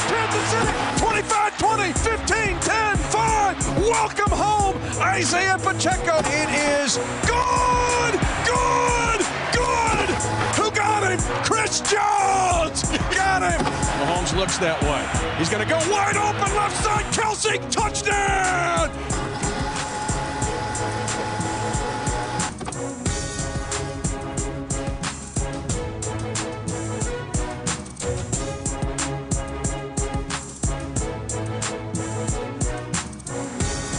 Kansas City. 25-20, 15-10, 5. Welcome home, Isaiah Pacheco. It is good, good, good. Who got him? Chris Jones got him. Mahomes looks that way. He's going to go wide open left side. Kelsey, touchdown.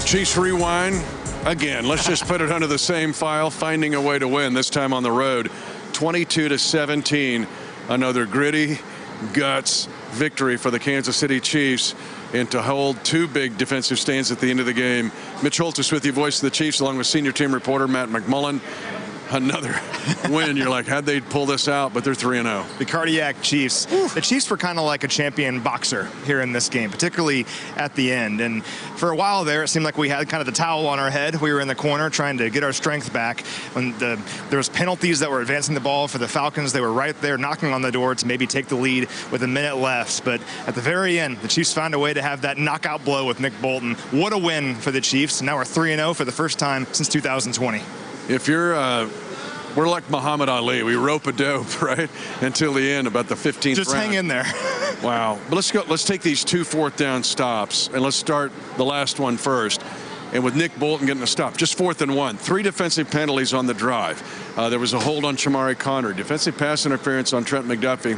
Chiefs rewind again. Let's just put it under the same file. Finding a way to win, this time on the road. 22-17. Another gritty guts victory for the Kansas City Chiefs, and to hold two big defensive stands at the end of the game. Mitch Holthus with you, voice of the Chiefs, along with senior team reporter Matt McMullen. Another win. You're like, how'd they pull this out? But they're 3-0. The cardiac Chiefs. Oof. The Chiefs were kind of like a champion boxer here in this game, particularly at the end. And for a while there, it seemed like we had kind of the towel on our head. We were in the corner trying to get our strength back. When there was penalties that were advancing the ball for the Falcons, they were right there knocking on the door to maybe take the lead with a minute left. But at the very end, the Chiefs found a way to have that knockout blow with Nick Bolton. What a win for the Chiefs. And now we're 3-0 for the first time since 2020. If you're we're like Muhammad Ali. We rope a dope, right, until the end, about the 15th Just round. hang in there. Wow. But let's go. Let's take these 2 4th down stops, and let's start the last one first. And with Nick Bolton getting a stop, just 4th and 1. 3 defensive penalties on the drive. There was a hold on Shamari Conner, defensive pass interference on Trent McDuffie.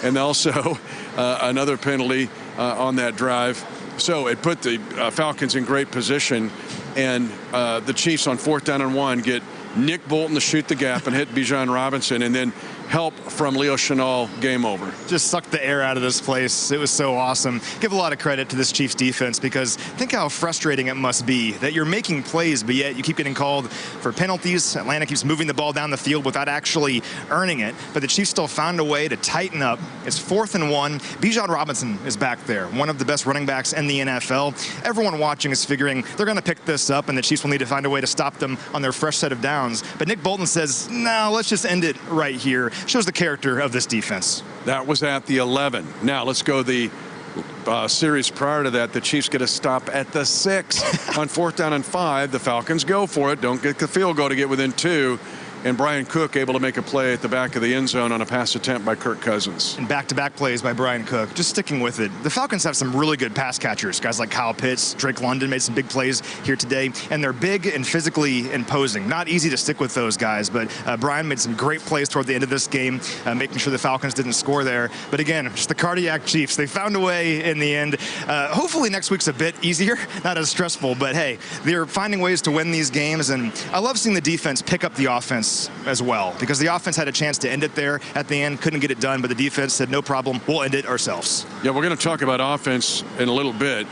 And also another penalty on that drive. So it put the Falcons in great position, and the Chiefs on 4th down and 1 get Nick Bolton to shoot the gap and hit Bijan Robinson, and then help from Leo Chenal. Game over. Just sucked the air out of this place. It was so awesome. Give a lot of credit to this Chiefs defense, because think how frustrating it must be that you're making plays, but yet you keep getting called for penalties. Atlanta keeps moving the ball down the field without actually earning it, but the Chiefs still found a way to tighten up. It's 4th and 1. Bijan Robinson is back there, one of the best running backs in the NFL. Everyone watching is figuring they're going to pick this up, and the Chiefs will need to find a way to stop them on their fresh set of downs. But Nick Bolton says, no, let's just end it right here. Shows the character of this defense. That was at the 11. Now let's go the series prior to that. The Chiefs get a stop at the 6 on 4th down and 5. The Falcons go for it. Don't get the field goal to get within 2. And Brian Cook able to make a play at the back of the end zone on a pass attempt by Kirk Cousins. And back-to-back plays by Brian Cook. Just sticking with it. The Falcons have some really good pass catchers. Guys like Kyle Pitts, Drake London made some big plays here today. And they're big and physically imposing. Not easy to stick with those guys, but Brian made some great plays toward the end of this game, making sure the Falcons didn't score there. But again, just the cardiac Chiefs. They found a way in the end. Hopefully next week's a bit easier, not as stressful. But hey, they're finding ways to win these games. And I love seeing the defense pick up the offense as well, because the offense had a chance to end it there at the end, couldn't get it done, but the defense said, no problem, we'll end it ourselves. Yeah, we're going to talk about offense in a little bit,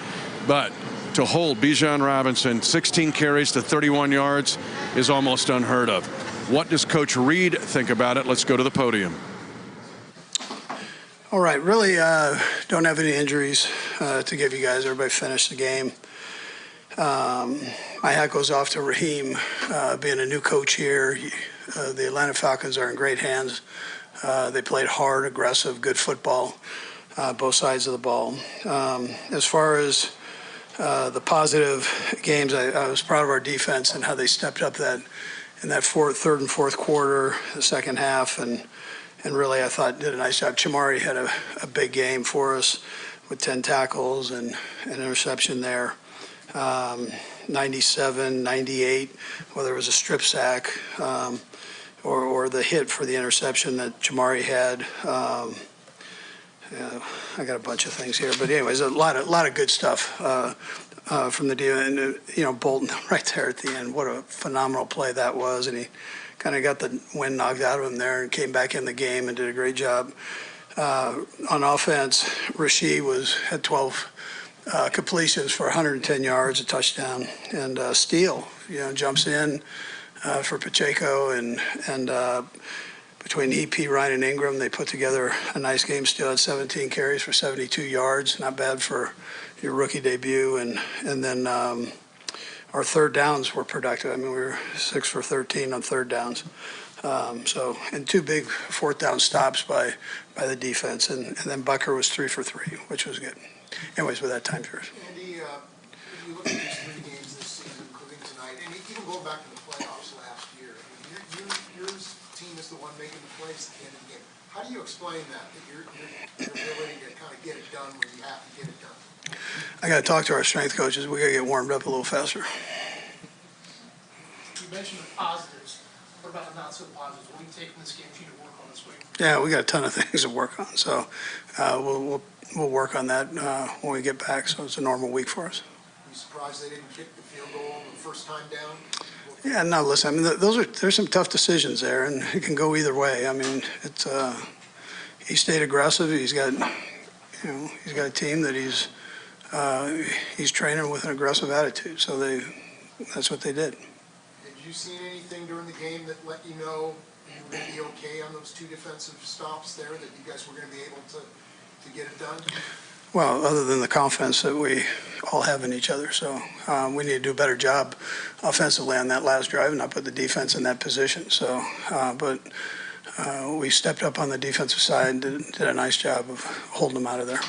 but to hold Bijan Robinson 16 carries to 31 yards is almost unheard of. What does Coach Reed think about it? Let's go to the podium. All right, really don't have any injuries to give you guys. Everybody finished the game. My hat goes off to Raheem, being a new coach here. The Atlanta Falcons are in great hands. They played hard, aggressive, good football, both sides of the ball. As far as the positive games, I was proud of our defense and how they stepped up in that third and fourth quarter, the second half, and really I thought did a nice job. Chamari had a big game for us with 10 tackles and an interception there. 97, 98, whether it was a strip sack or the hit for the interception that Chamari had. I got a bunch of things here, but anyways, a lot of good stuff from the deal. And Bolton right there at the end, what a phenomenal play that was, and he kind of got the wind knocked out of him there and came back in the game and did a great job. On offense, Rasheed had 12 completions for 110 yards, a touchdown, and Steele, jumps in for Pacheco, and between EP, Ryan, and Ingram, they put together a nice game. Steele had 17 carries for 72 yards, not bad for your rookie debut, and then our third downs were productive. I mean, we were 6 for 13 on third downs. And 2 big 4th down stops by the defense, and then Bucker was 3 for 3, which was good. Anyways, with that time period. Andy, if you look at these 3 games this season, including tonight, and even going back to the playoffs last year, your team is the one making the plays at the end of the game. How do you explain that your ability to kind of get it done when you have to get it done? I got to talk to our strength coaches. We got to get warmed up a little faster. You mentioned the positives. What about the not so positives? What do you take from this game for you to work on this week? Yeah, we got a ton of things to work on. So we'll work on that when we get back. So it's a normal week for us. Are you surprised they didn't kick the field goal the first time down? Yeah, no, listen, I mean, there's some tough decisions there, and it can go either way. I mean, it's he stayed aggressive. He's got a team that he's training with an aggressive attitude. So that's what they did. Did you see anything during the game that let you know you were going to be okay on those 2 defensive stops there, that you guys were going to be able to get it done? Well, other than the confidence that we all have in each other. So we need to do a better job offensively on that last drive and not put the defense in that position. So, but we stepped up on the defensive side and did a nice job of holding them out of there.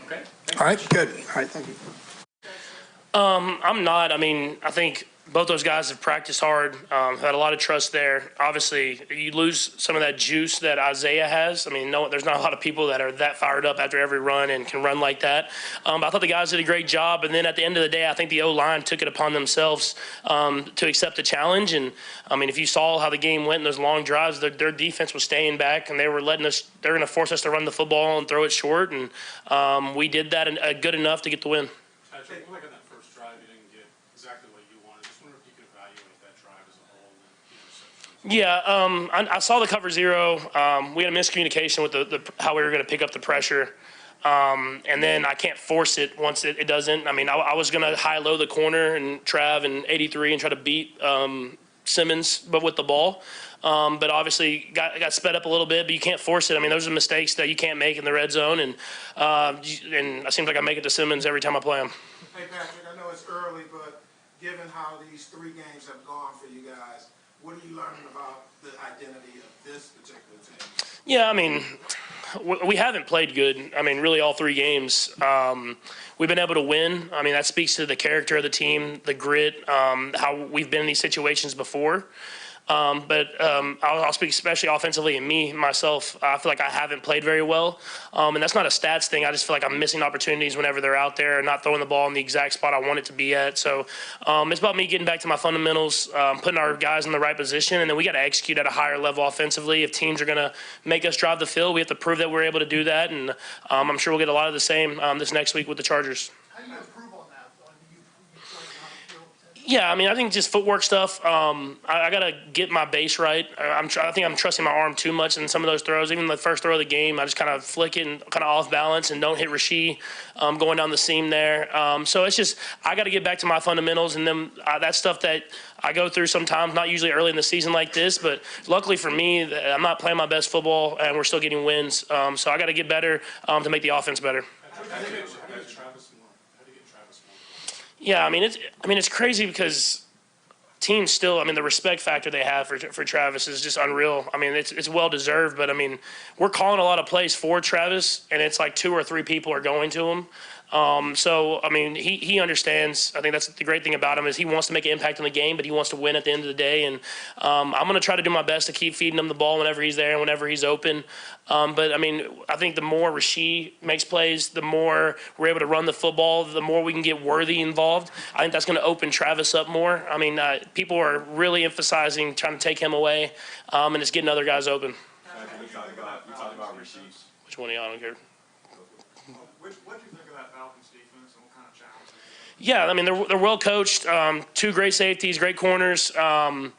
Okay. All right, good. All right, thank you. I'm not. I mean, I think both those guys have practiced hard, had a lot of trust there. Obviously, you lose some of that juice that Isaiah has. I mean, there's not a lot of people that are that fired up after every run and can run like that. But I thought the guys did a great job. And then at the end of the day, I think the O-line took it upon themselves to accept the challenge. And, I mean, if you saw how the game went in those long drives, their defense was staying back, and they were going to force us to run the football and throw it short. And we did that good enough to get the win. Patrick, like on that first drive, you didn't get exactly what you wanted. Just wonder if you could evaluate that drive as a whole and Yeah, I saw the cover 0. We had a miscommunication with how we were going to pick up the pressure. And then I can't force it once it doesn't. I mean, I was going to high-low the corner and Trav and 83 and try to beat Simmons, but with the ball. But obviously got sped up a little bit, but you can't force it. I mean, those are mistakes that you can't make in the red zone. And it seems like I make it to Simmons every time I play him. Hey, Patrick, I know it's early, but given how these 3 games have gone for you guys, what are you learning about the identity of this particular team? Yeah, I mean, we haven't played good. I mean, really all 3 games. We've been able to win. I mean, that speaks to the character of the team, the grit, how we've been in these situations before. But I'll speak especially offensively, and myself, I feel like I haven't played very well. And that's not a stats thing. I just feel like I'm missing opportunities whenever they're out there and not throwing the ball in the exact spot I want it to be at. So it's about me getting back to my fundamentals, putting our guys in the right position, and then we got to execute at a higher level offensively. If teams are going to make us drive the field, we have to prove that we're able to do that. And I'm sure we'll get a lot of the same this next week with the Chargers. How do you improve on that? Yeah, I mean, I think just footwork stuff. I got to get my base right. I think I'm trusting my arm too much in some of those throws. Even the first throw of the game, I just kind of flick it and kind of off balance and don't hit Rasheed going down the seam there. So it's just I got to get back to my fundamentals, and then that's stuff that I go through sometimes, not usually early in the season like this, but luckily for me, I'm not playing my best football, and we're still getting wins. So I got to get better to make the offense better. Yeah, I mean it's crazy because teams still. I mean, the respect factor they have for Travis is just unreal. I mean, it's well deserved, but I mean, we're calling a lot of plays for Travis, and it's like 2 or 3 people are going to him. So I mean, he understands. I think that's the great thing about him is he wants to make an impact on the game, but he wants to win at the end of the day. And I'm going to try to do my best to keep feeding him the ball whenever he's there and whenever he's open. But I mean, I think the more Rasheed makes plays, the more we're able to run the football, the more we can get Worthy involved. I think that's going to open Travis up more. I mean, people are really emphasizing trying to take him away, and it's getting other guys open. You talked about Rasheed. Which one of y'all? I don't care. What do you think of that Falcons defense and what kind of challenge? Yeah, I mean, they're well coached, 2 great safeties, great corners, and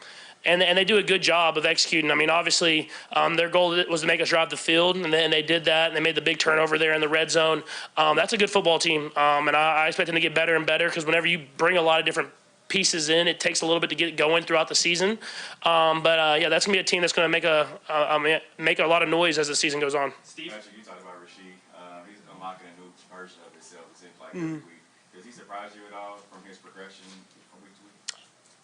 they do a good job of executing. I mean, obviously, their goal was to make us drive the field, and they did that, and they made the big turnover there in the red zone. That's a good football team, and I expect them to get better and better because whenever you bring a lot of different pieces in, it takes a little bit to get it going throughout the season. Yeah, that's going to be a team that's going to make a lot of noise as the season goes on. Steve? Patrick, you talked about Rasheed. He's unlocking a new version of himself, it seems like, every week. Does he surprise you at all from his progression from week to week?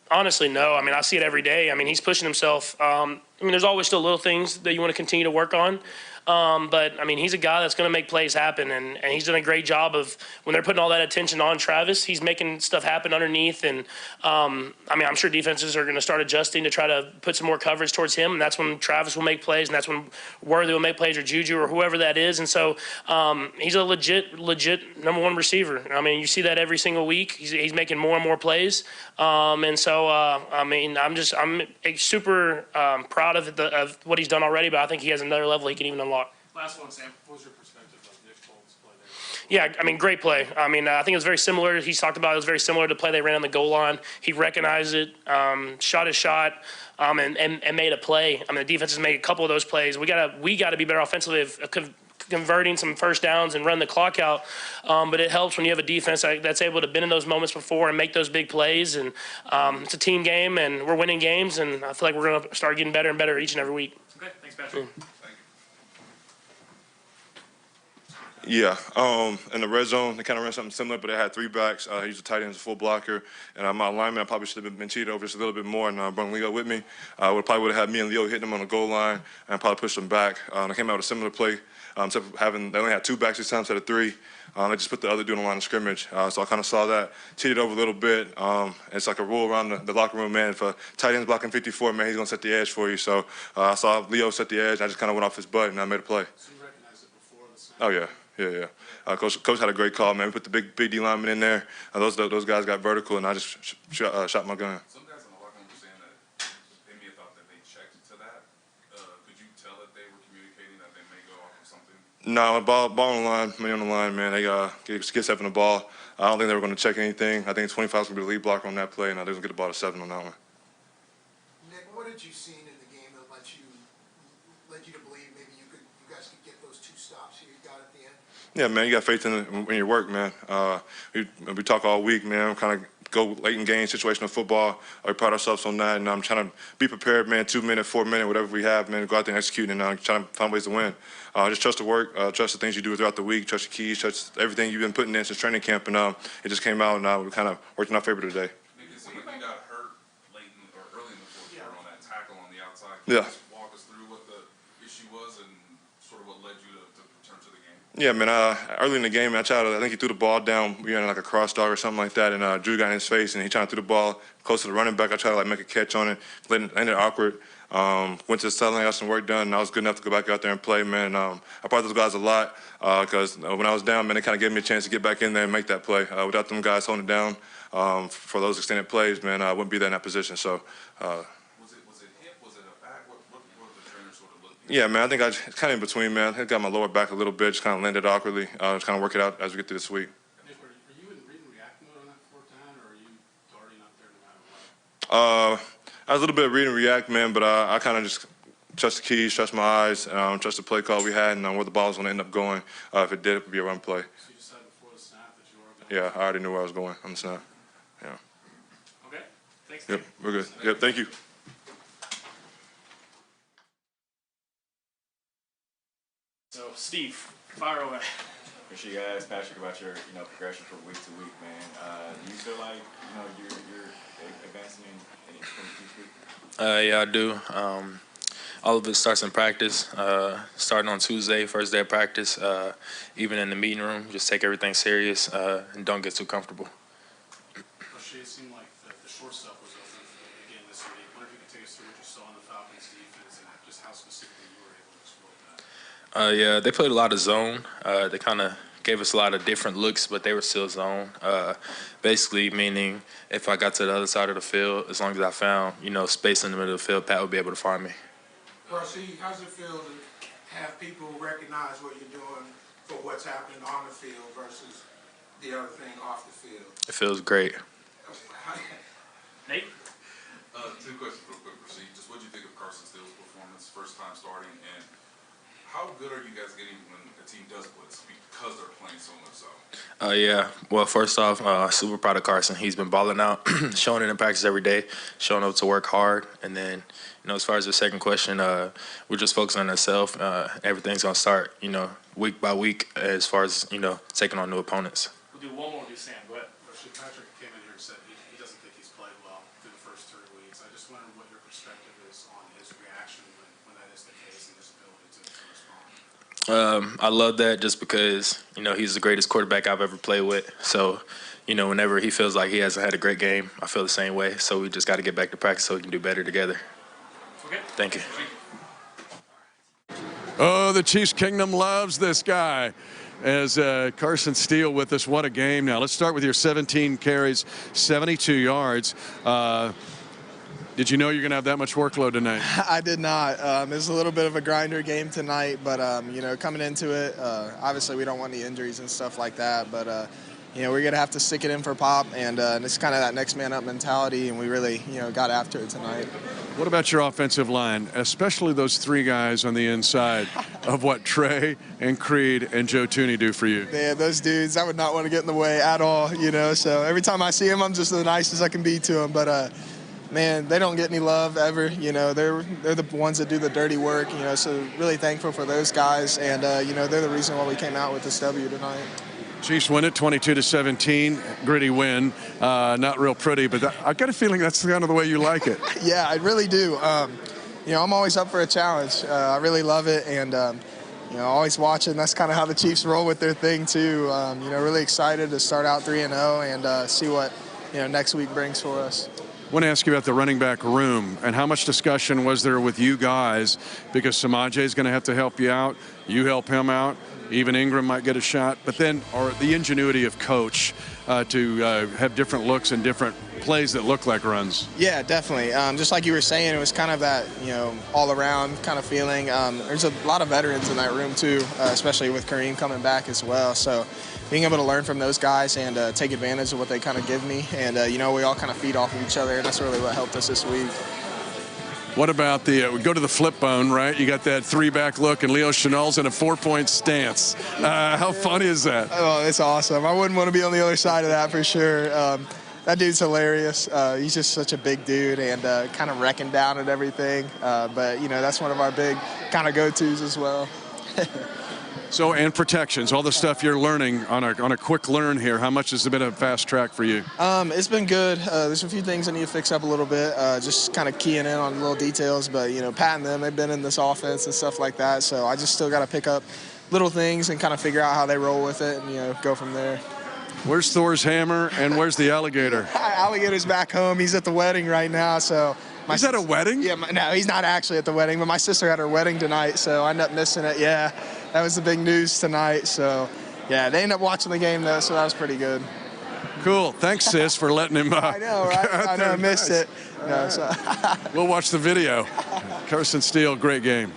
Honestly, no. I mean, I see it every day. I mean, he's pushing himself. I mean, there's always still little things that you want to continue to work on. But, I mean, he's a guy that's going to make plays happen, and he's done a great job of when they're putting all that attention on Travis, he's making stuff happen underneath. And, I mean, I'm sure defenses are going to start adjusting to try to put some more coverage towards him, and that's when Travis will make plays, and that's when Worthy will make plays, or Juju, or whoever that is. And so he's a legit number one receiver. I mean, you see that every single week. He's making more and more plays. And so, I mean, I'm super proud of what he's done already, but I think he has another level he can even unlock. Last one, Sam. What was your perspective of Mitch Holthus' play there? Yeah, I mean, great play. I mean, I think it was very similar. He's talked about it was very similar to the play they ran on the goal line. He recognized it, shot his shot, and made a play. I mean, the defense has made a couple of those plays. We gotta be better offensively of converting some first downs and run the clock out. But it helps when you have a defense that's able to bend in those moments before and make those big plays. And it's a team game, and we're winning games. And I feel like we're going to start getting better and better each and every week. Okay, thanks, Patrick. Yeah, in the red zone, they kind of ran something similar, but they had three backs. He used a tight end as a full blocker, and my lineman, I probably should have been cheated over just a little bit more and brought Leo with me. Probably would have had me and Leo hitting him on the goal line and probably pushed them back. They came out with a similar play, except for they only had two backs this time instead of three. They just put the other dude on the line of scrimmage, so I kind of saw that, cheated over a little bit. It's like a rule around the locker room, man. If a tight end's blocking 54, man, he's going to set the edge for you. So I saw Leo set the edge. I just kind of went off his butt, and I made a play. So you recognized it before the snap? Oh, yeah. Coach had a great call, man. We put the big D linemen in there. Those guys got vertical, and I just shot my gun. Some guys in the locker room were saying that they may have thought that they checked to that. Could you tell that they were communicating that they may go off of something? No, ball on the line, money on the line, man. They get 7 the ball. I don't think they were going to check anything. I think 25 is going to be the lead blocker on that play, and they're going to get the ball to 7 on that one. Nick, what did you see in the game that led you to believe maybe you guys could get those 2 stops here you got at the end? Yeah, man, you got faith in your work, man. We talk all week, man. Kind of go late in games, situational football. We pride ourselves on that, and I'm trying to be prepared, man. 2 minute, 4 minute, whatever we have, man. Go out there and execute, and trying to find ways to win. Just trust the work, trust the things you do throughout the week, trust your keys, trust everything you've been putting in since training camp, and it just came out, and we kind of worked in our favor today. Nick, it seemed like you got hurt late or early in the fourth quarter on that tackle on the outside. Yeah. Can you just walk us through what the issue was and sort of what led you to return to the game? Yeah, man. Early in the game, I think he threw the ball down, like a cross dog or something like that, and Drew got in his face, and he tried to throw the ball close to the running back. I tried to make a catch on it, landed awkward. Went to the sideline, got some work done, and I was good enough to go back out there and play, man. I brought those guys a lot because when I was down, man, they kind of gave me a chance to get back in there and make that play. Without them guys holding it down for those extended plays, man, I wouldn't be there in that position. So. Was it hip? Was it a back? What the trainer sort of looked at? Yeah, man, I think it's kind of in between, man. I got my lower back a little bit, just kind of landed awkwardly. Just kind of work it out as we get through this week. Nick, are you in read and react mode on that 4th down, or are you darting up there no matter what? I was a little bit of read and react, man, but I kind of just trust the keys, trust my eyes, trust the play call we had, and where the ball was going to end up going. If it did, it would be a run play. So you decided before the snap that you were going to... Yeah, I already knew where I was going on the snap. Yeah. Okay. Thanks, Yep, Nick. we're good. Yep, thank you. So, Steve, fire away. Appreciate you guys, Patrick, about your progression from week to week, man. Do you feel like you're advancing in each week? Yeah, I do. All of it starts in practice. Starting on Tuesday, first day of practice. Even in the meeting room, just take everything serious and don't get too comfortable. It seemed like the short stuff was open again this week. I wonder if you could take us through what you saw in the Falcons defense and just how specifically you were able to exploit that. Yeah, they played a lot of zone. They kind of gave us a lot of different looks, but they were still zone. Basically meaning if I got to the other side of the field, as long as I found, space in the middle of the field, Pat would be able to find me. Percy, how's it feel to have people recognize what you're doing for what's happening on the field versus the other thing off the field? It feels great. Nate? 2 questions real quick, Percy. Just what do you think of Carson Steele's performance, first time starting, and how good are you guys getting when a team does blitz because they're playing so much so? Yeah. Well, first off, super proud of Carson. He's been balling out, showing it in practice every day, showing up to work hard. And then, as far as the second question, we're just focusing on ourselves. Everything's going to start, week by week as far as, taking on new opponents. We'll do one more with Sam. Go ahead. Patrick came in here and said he doesn't think he's played well through the first 3 weeks. I just wonder what your perspective is on his reaction when that is the case and his ability to respond. I love that just because, he's the greatest quarterback I've ever played with. So, whenever he feels like he hasn't had a great game, I feel the same way. So we just got to get back to practice so we can do better together. Okay. Thank you. Oh, the Chiefs Kingdom loves this guy. As Carson Steele with us. What a game. Now, let's start with your 17 carries, 72 yards. Did you know you're going to have that much workload tonight? I did not. It was a little bit of a grinder game tonight, but, coming into it, obviously we don't want any injuries and stuff like that, but, we're going to have to stick it in for Pop, and it's kind of that next man up mentality, and we really, got after it tonight. What about your offensive line, especially those 3 guys on the inside of what Trey and Creed and Joe Tooney do for you? Yeah, those dudes, I would not want to get in the way at all, so every time I see them, I'm just the nicest I can be to them, but, man, they don't get any love ever. They're the ones that do the dirty work. So really thankful for those guys, and they're the reason why we came out with this W tonight. Chiefs win it 22-17, gritty win, not real pretty, but I got a feeling that's kind of the way you like it. Yeah, I really do. I'm always up for a challenge. I really love it, and always watching. That's kind of how the Chiefs roll with their thing too. Really excited to start out 3-0 and see what next week brings for us. I want to ask you about the running back room and how much discussion was there with you guys, because Samaje is going to have to help you out. You help him out. Even Ingram might get a shot. But then the ingenuity of coach to have different looks and different plays that look like runs. Yeah, definitely. Just like you were saying, it was kind of that, all-around kind of feeling. There's a lot of veterans in that room, too, especially with Kareem coming back as well. So being able to learn from those guys and take advantage of what they kind of give me. And, we all kind of feed off of each other, and that's really what helped us this week. What about we go to the flip bone, right? You got that 3-back look, and Leo Chenal's in a 4-point stance. How funny is that? Oh, it's awesome. I wouldn't want to be on the other side of that for sure. That dude's hilarious. He's just such a big dude and kind of wrecking down at everything. But, that's one of our big kind of go-tos as well. So, and protections, all the stuff you're learning on a quick learn here. How much has it been a fast track for you? It's been good. There's a few things I need to fix up a little bit, just kind of keying in on little details. But, Pat and them, they've been in this offense and stuff like that. So I just still got to pick up little things and kind of figure out how they roll with it and, go from there. Where's Thor's hammer and where's the alligator? Alligator's back home. He's at the wedding right now, so. He's at a wedding? Yeah, no, he's not actually at the wedding, but my sister had her wedding tonight, so I ended up missing it. Yeah, that was the big news tonight. So, yeah, they ended up watching the game, though, so that was pretty good. Cool. Thanks, sis, for letting him I know, right? I know, I missed it. No, so. We'll watch the video. Carson Steele, great game.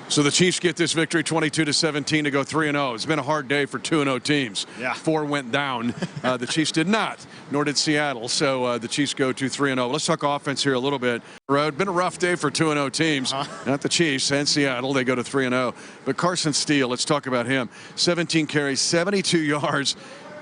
So the Chiefs get this victory 22-17 to go 3-0. It's been a hard day for 2-0 teams. Yeah. 4 went down. The Chiefs did not, nor did Seattle. So the Chiefs go to 3-0. Let's talk offense here a little bit. Road been a rough day for 2-0 teams. Not the Chiefs and Seattle. They go to 3-0. But Carson Steele, let's talk about him. 17 carries, 72 yards.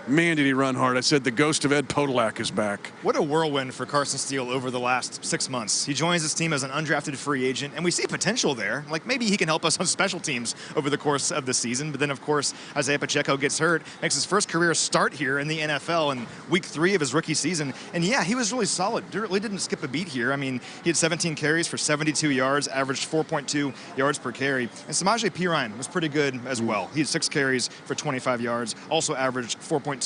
Man, did he run hard. I said the ghost of Ed Podolak is back. What a whirlwind for Carson Steele over the last 6 months. He joins this team as an undrafted free agent, and we see potential there. Like, maybe he can help us on special teams over the course of the season. But then, of course, Isaiah Pacheco gets hurt, makes his first career start here in the NFL in week 3 of his rookie season. And, yeah, he was really solid. Really didn't skip a beat here. I mean, he had 17 carries for 72 yards, averaged 4.2 yards per carry. And Samaje Perine was pretty good as well. He had 6 carries for 25 yards, also averaged 4.2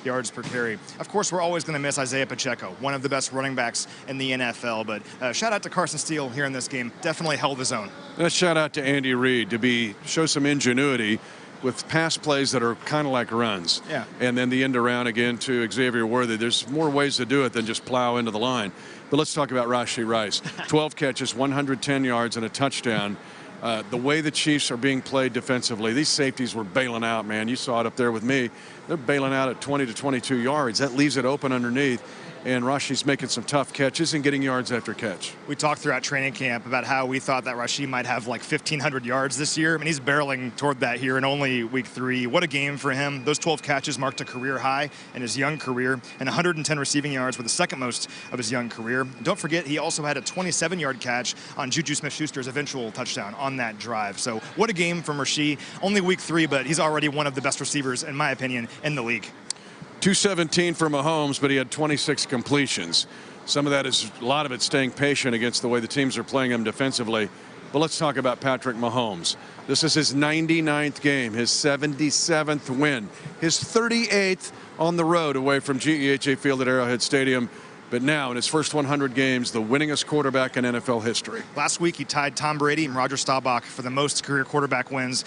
yards per carry. Of course, we're always going to miss Isaiah Pacheco, one of the best running backs in the NFL. But shout out to Carson Steele here in this game. Definitely held his own. And a shout out to Andy Reid to show some ingenuity with pass plays that are kind of like runs. Yeah. And then the end around again to Xavier Worthy. There's more ways to do it than just plow into the line. But let's talk about Rashee Rice. 12 catches, 110 yards, and a touchdown. The way the Chiefs are being played defensively, these safeties were bailing out, man. You saw it up there with me. They're bailing out at 20 to 22 yards. That leaves it open underneath. And Rashee's making some tough catches and getting yards after catch. We talked throughout training camp about how we thought that Rashee might have like 1,500 yards this year. I mean, he's barreling toward that here in only week 3. What a game for him. Those 12 catches marked a career high in his young career, and 110 receiving yards were the second most of his young career. Don't forget, he also had a 27-yard catch on Juju Smith-Schuster's eventual touchdown on that drive. So what a game from Rashee. Only week 3, but he's already one of the best receivers, in my opinion, in the league. 217 for Mahomes, but he had 26 completions. Some of that is, a lot of it, staying patient against the way the teams are playing him defensively. But let's talk about Patrick Mahomes. This is his 99th game, his 77th win, his 38th on the road away from GEHA Field at Arrowhead Stadium. But now, in his first 100 games, the winningest quarterback in NFL history. Last week, he tied Tom Brady and Roger Staubach for the most career quarterback wins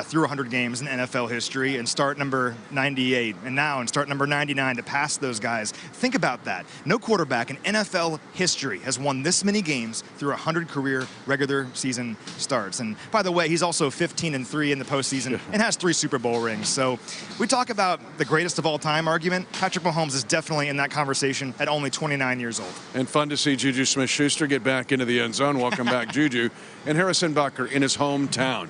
through 100 games in NFL history, and start number 98. And now in start number 99 to pass those guys. Think about that. No quarterback in NFL history has won this many games through 100 career regular season starts. And by the way, he's also 15-3 in the postseason and has 3 Super Bowl rings. So we talk about the greatest of all time argument. Patrick Mahomes is definitely in that conversation at only 29 years old. And fun to see Juju Smith-Schuster get back into the end zone. Welcome back, Juju. And Harrison Butker in his hometown.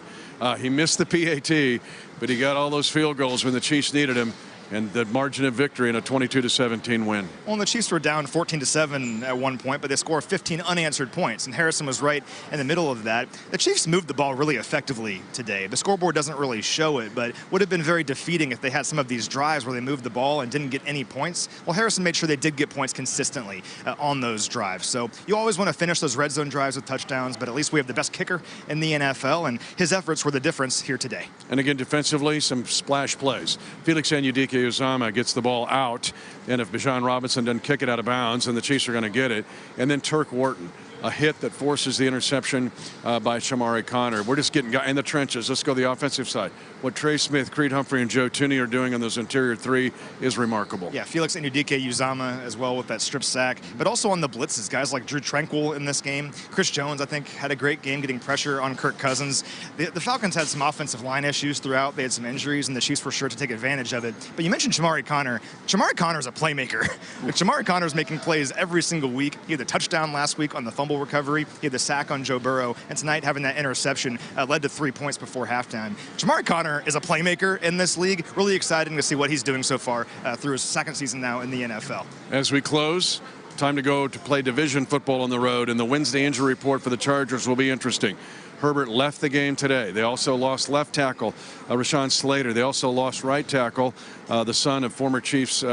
He missed the PAT, but he got all those field goals when the Chiefs needed him, and the margin of victory in a 22-17 win. Well, and the Chiefs were down 14-7 at one point, but they scored 15 unanswered points, and Harrison was right in the middle of that. The Chiefs moved the ball really effectively today. The scoreboard doesn't really show it, but would have been very defeating if they had some of these drives where they moved the ball and didn't get any points. Well, Harrison made sure they did get points consistently on those drives. So you always want to finish those red zone drives with touchdowns, but at least we have the best kicker in the NFL, and his efforts were the difference here today. And again, defensively, some splash plays. Felix Anudike-Uzomah gets the ball out, and if Bijan Robinson doesn't kick it out of bounds, then the Chiefs are going to get it. And then Turk Wharton, a hit that forces the interception by Shamari Connor. We're just getting in the trenches. Let's go the offensive side. What Trey Smith, Creed Humphrey, and Joe Tooney are doing on those interior 3 is remarkable. Yeah, Felix Anudike-Uzomah as well with that strip sack, but also on the blitzes. Guys like Drew Tranquil in this game. Chris Jones, I think, had a great game getting pressure on Kirk Cousins. The Falcons had some offensive line issues throughout. They had some injuries, and the Chiefs were sure to take advantage of it. But you mentioned Shamari Connor. Shamari Connor's a playmaker. Shamari Connor's making plays every single week. He had the touchdown last week on the fumble recovery. He had the sack on Joe Burrow, and tonight having that interception led to 3 points before halftime. Shamari Connor is a playmaker in this league. Really exciting to see what he's doing so far through his second season now in the NFL. As we close, time to go to play division football on the road, and the Wednesday injury report for the Chargers will be interesting. Herbert left the game today. They also lost left tackle Rashawn Slater. They also lost right tackle, the son of former Chiefs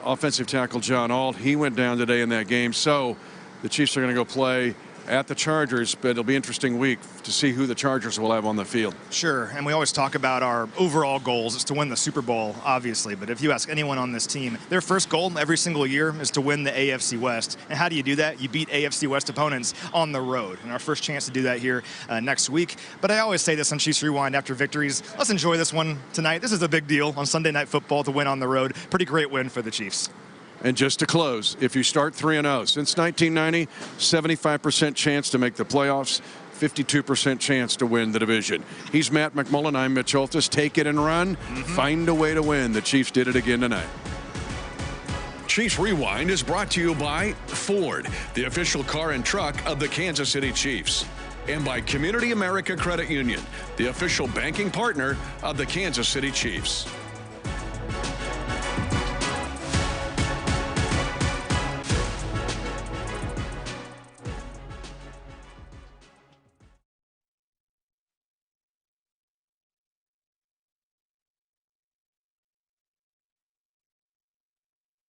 offensive tackle John Alt. He went down today in that game. So the Chiefs are going to go play at the Chargers, but it'll be an interesting week to see who the Chargers will have on the field. Sure, and we always talk about our overall goals is to win the Super Bowl, obviously, but if you ask anyone on this team, their first goal every single year is to win the AFC West. And how do you do that? You beat AFC West opponents on the road, and our first chance to do that here next week. But I always say this on Chiefs Rewind after victories, let's enjoy this one tonight. This is a big deal on Sunday Night Football to win on the road. Pretty great win for the Chiefs. And just to close, if you start 3-0, since 1990, 75% chance to make the playoffs, 52% chance to win the division. He's Matt McMullen. I'm Mitch Holthus. Take it and run. Find a way to win. The Chiefs did it again tonight. Chiefs Rewind is brought to you by Ford, the official car and truck of the Kansas City Chiefs, and by CommunityAmerica Credit Union, the official banking partner of the Kansas City Chiefs.